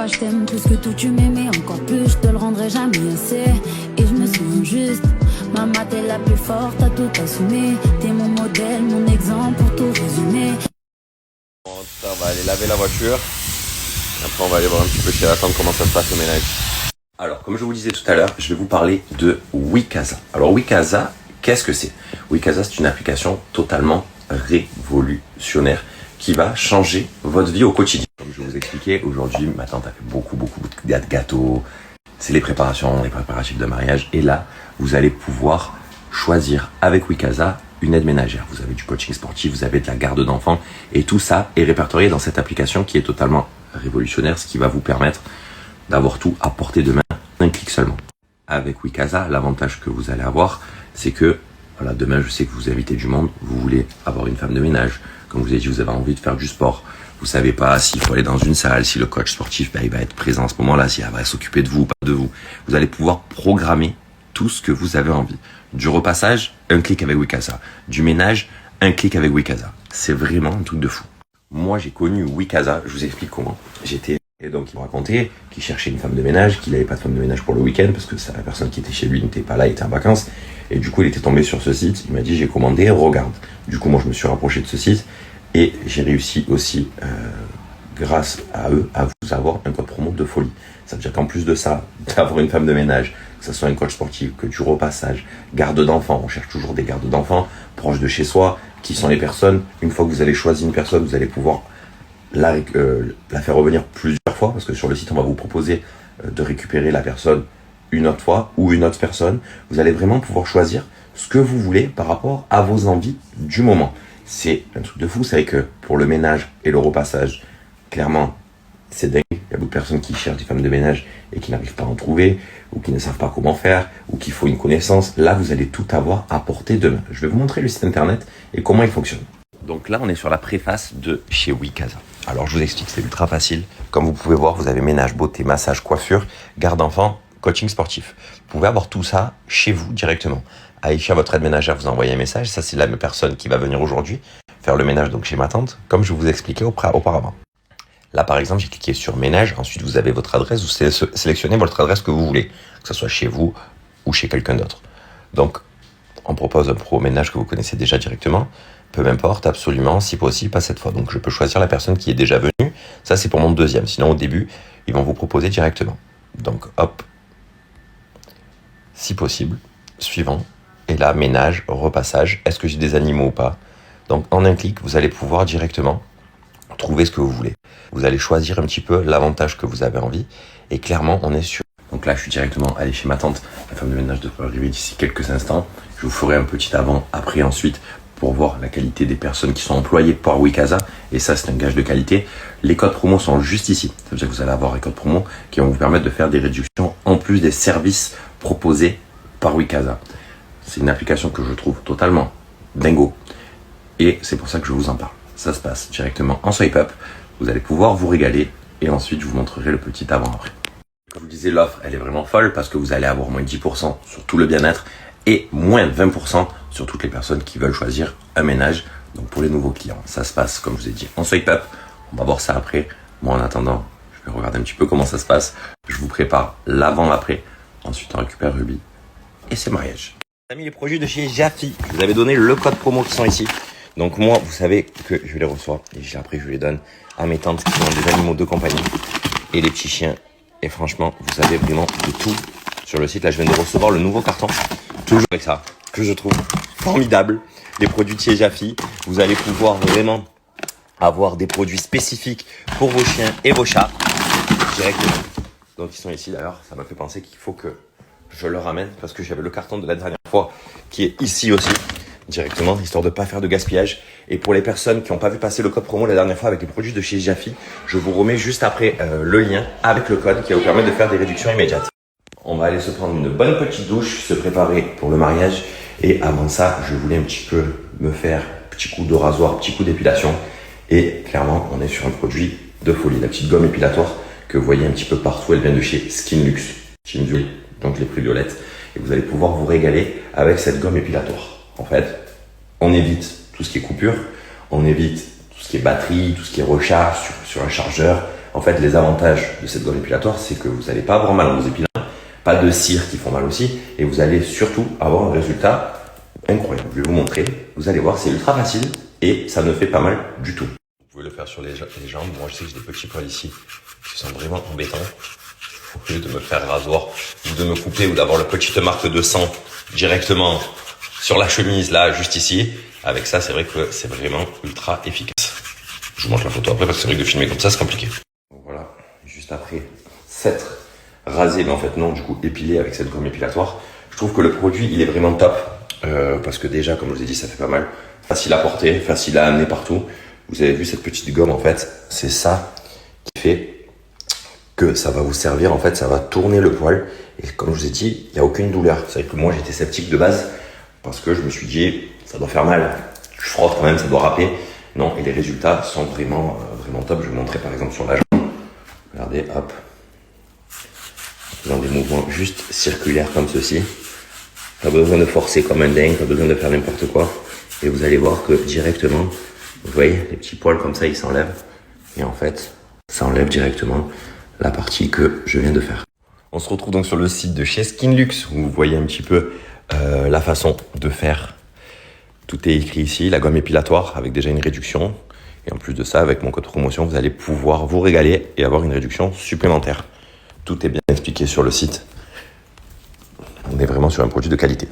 pas, je t'aime plus que tout, tu m'aimais encore plus, je te le rendrai jamais assez. Et je me sens juste, maman t'es la plus forte, t'as tout assumé. T'es mon modèle, mon exemple pour tout résumer. Bon, ça, on va aller laver la voiture. Après on va aller voir un petit peu chez la tante comment ça se passe au ménage. Alors comme je vous disais tout à l'heure, je vais vous parler de Wikaza. Alors Wikaza, qu'est-ce que c'est? Wikaza, c'est une application totalement révolutionnaire qui va changer votre vie au quotidien. Comme je vous expliquais, aujourd'hui, ma tante a fait beaucoup de gâteaux. C'est les préparatifs de mariage. Et là, vous allez pouvoir choisir avec Wikaza une aide ménagère. Vous avez du coaching sportif, vous avez de la garde d'enfants. Et tout ça est répertorié dans cette application qui est totalement révolutionnaire, ce qui va vous permettre d'avoir tout à portée de main, un clic seulement. Avec Wikaza, l'avantage que vous allez avoir, c'est que voilà, demain, je sais que vous invitez du monde, vous voulez avoir une femme de ménage. Comme je vous ai dit, vous avez envie de faire du sport. Vous savez pas s'il faut aller dans une salle, si le coach sportif, il va être présent à ce moment-là, s'il va s'occuper de vous ou pas de vous. Vous allez pouvoir programmer tout ce que vous avez envie. Du repassage, un clic avec Wikaza. Du ménage, un clic avec Wikaza. C'est vraiment un truc de fou. Moi, j'ai connu Wikaza, je vous explique comment. Et donc, il me racontait qu'il cherchait une femme de ménage, qu'il n'avait pas de femme de ménage pour le week-end, parce que la personne qui était chez lui n'était pas là, il était en vacances. Et du coup, il était tombé sur ce site. Il m'a dit, j'ai commandé, regarde. Du coup, moi, je me suis rapproché de ce site. Et j'ai réussi aussi, grâce à eux, à vous avoir un code promo de folie. Ça veut dire qu'en plus de ça, d'avoir une femme de ménage, que ce soit un coach sportif, que du repassage, garde d'enfants, on cherche toujours des gardes d'enfants proches de chez soi, qui sont les personnes, une fois que vous allez choisir une personne, vous allez pouvoir la faire revenir plusieurs fois, parce que sur le site, on va vous proposer de récupérer la personne une autre fois ou une autre personne. Vous allez vraiment pouvoir choisir ce que vous voulez par rapport à vos envies du moment. C'est un truc de fou, c'est vrai que pour le ménage et le repassage, clairement, c'est dingue. Il y a beaucoup de personnes qui cherchent des femmes de ménage et qui n'arrivent pas à en trouver, ou qui ne savent pas comment faire, ou qu'il faut une connaissance. Là, vous allez tout avoir à portée de main. Je vais vous montrer le site internet et comment il fonctionne. Donc là, on est sur la préface de chez Wikaza. Alors, je vous explique, c'est ultra facile. Comme vous pouvez voir, vous avez ménage, beauté, massage, coiffure, garde d'enfants, coaching sportif. Vous pouvez avoir tout ça chez vous directement. Aïcha, votre aide ménagère, vous envoie un message. Ça, c'est la même personne qui va venir aujourd'hui faire le ménage donc chez ma tante, comme je vous expliquais auparavant. Là, par exemple, j'ai cliqué sur ménage. Ensuite, vous avez votre adresse. Vous sélectionnez votre adresse que vous voulez, que ce soit chez vous ou chez quelqu'un d'autre. Donc, on propose un pro ménage que vous connaissez déjà directement. Peu m'importe, absolument, si possible, pas cette fois. Donc, je peux choisir la personne qui est déjà venue. Ça, c'est pour mon deuxième. Sinon, au début, ils vont vous proposer directement. Donc, hop, si possible, suivant. Et là, ménage, repassage. Est-ce que j'ai des animaux ou pas? Donc, en un clic, vous allez pouvoir directement trouver ce que vous voulez. Vous allez choisir un petit peu l'avantage que vous avez envie. Et clairement, on est sûr. Donc là, je suis directement allé chez ma tante. La femme de ménage devrait arriver d'ici quelques instants. Je vous ferai un petit avant, après, ensuite, pour voir la qualité des personnes qui sont employées par Wikaza. Et ça, c'est un gage de qualité. Les codes promo sont juste ici. Ça veut dire que vous allez avoir les codes promo qui vont vous permettre de faire des réductions en plus des services proposés par Wikaza. C'est une application que je trouve totalement dingo. Et c'est pour ça que je vous en parle. Ça se passe directement en swipe up. Vous allez pouvoir vous régaler. Et ensuite, je vous montrerai le petit avant-après. Comme je vous disais, l'offre, elle est vraiment folle parce que vous allez avoir moins de 10% sur tout le bien-être et moins de 20% sur toutes les personnes qui veulent choisir un ménage. Donc pour les nouveaux clients, ça se passe, comme je vous ai dit, en swipe up. On va voir ça après. Moi, en attendant, je vais regarder un petit peu comment ça se passe. Je vous prépare l'avant-après. Ensuite, on récupère Ruby. Et c'est mariage. J'ai mis les produits de chez Jafi. Je vous avais donné le code promo qui sont ici. Donc moi, vous savez que je les reçois. Et après, je les donne à mes tantes qui ont des animaux de compagnie. Et les petits chiens. Et franchement, vous avez vraiment de tout sur le site. Là, je viens de recevoir le nouveau carton. Toujours avec ça, que je trouve formidable. Les produits de chez Jafi. Vous allez pouvoir vraiment avoir des produits spécifiques pour vos chiens et vos chats. Directement. Donc, ils sont ici d'ailleurs. Ça m'a fait penser qu'il faut que je le ramène. Parce que j'avais le carton de la dernière fois qui est ici aussi. Directement, histoire de ne pas faire de gaspillage. Et pour les personnes qui n'ont pas vu passer le code promo la dernière fois avec les produits de chez Jafi, je vous remets juste après le lien avec le code qui va vous permettre de faire des réductions immédiates. On va aller se prendre une bonne petite douche, se préparer pour le mariage. Et avant ça, je voulais un petit peu me faire petit coup de rasoir, petit coup d'épilation. Et clairement, on est sur un produit de folie. La petite gomme épilatoire que vous voyez un petit peu partout, elle vient de chez Skinlux. Donc les prix violettes. Et vous allez pouvoir vous régaler avec cette gomme épilatoire. En fait, on évite tout ce qui est coupure, on évite tout ce qui est batterie, tout ce qui est recharge sur un chargeur. En fait, les avantages de cette gomme épilatoire, c'est que vous n'allez pas avoir mal aux épinards, pas de cires qui font mal aussi, et vous allez surtout avoir un résultat incroyable. Je vais vous montrer, vous allez voir, c'est ultra facile et ça ne fait pas mal du tout. Vous pouvez le faire sur les jambes. Moi, je sais que j'ai des petits poils ici qui sont vraiment embêtants. Au lieu de me faire rasoir ou de me couper ou d'avoir la petite marque de sang directement sur la chemise, là, juste ici. Avec ça, c'est vrai que c'est vraiment ultra efficace. Je vous montre la photo après parce que c'est vrai que de filmer comme ça, c'est compliqué. Voilà, juste après s'être rasé, mais en fait non, du coup épilé avec cette gomme épilatoire. Je trouve que le produit, il est vraiment top parce que déjà, comme je vous ai dit, ça fait pas mal. Facile à porter, facile à amener partout. Vous avez vu cette petite gomme, en fait, c'est ça qui fait que ça va vous servir, en fait, ça va tourner le poil. Et comme je vous ai dit, il n'y a aucune douleur. C'est vrai que moi, j'étais sceptique de base parce que je me suis dit, ça doit faire mal. Je frotte quand même, ça doit râper. Non, et les résultats sont vraiment, vraiment top. Je vais vous montrer par exemple sur la jambe. Regardez, hop. Dans des mouvements juste circulaires comme ceci. Pas besoin de forcer comme un dingue, pas besoin de faire n'importe quoi. Et vous allez voir que directement, vous voyez, les petits poils comme ça, ils s'enlèvent. Et en fait, ça enlève directement la partie que je viens de faire. On se retrouve donc sur le site de chez Skinlux, où vous voyez un petit peu la façon de faire. Tout est écrit ici, la gomme épilatoire avec déjà une réduction. Et en plus de ça, avec mon code promotion, vous allez pouvoir vous régaler et avoir une réduction supplémentaire. Tout est bien expliqué sur le site. On est vraiment sur un produit de qualité.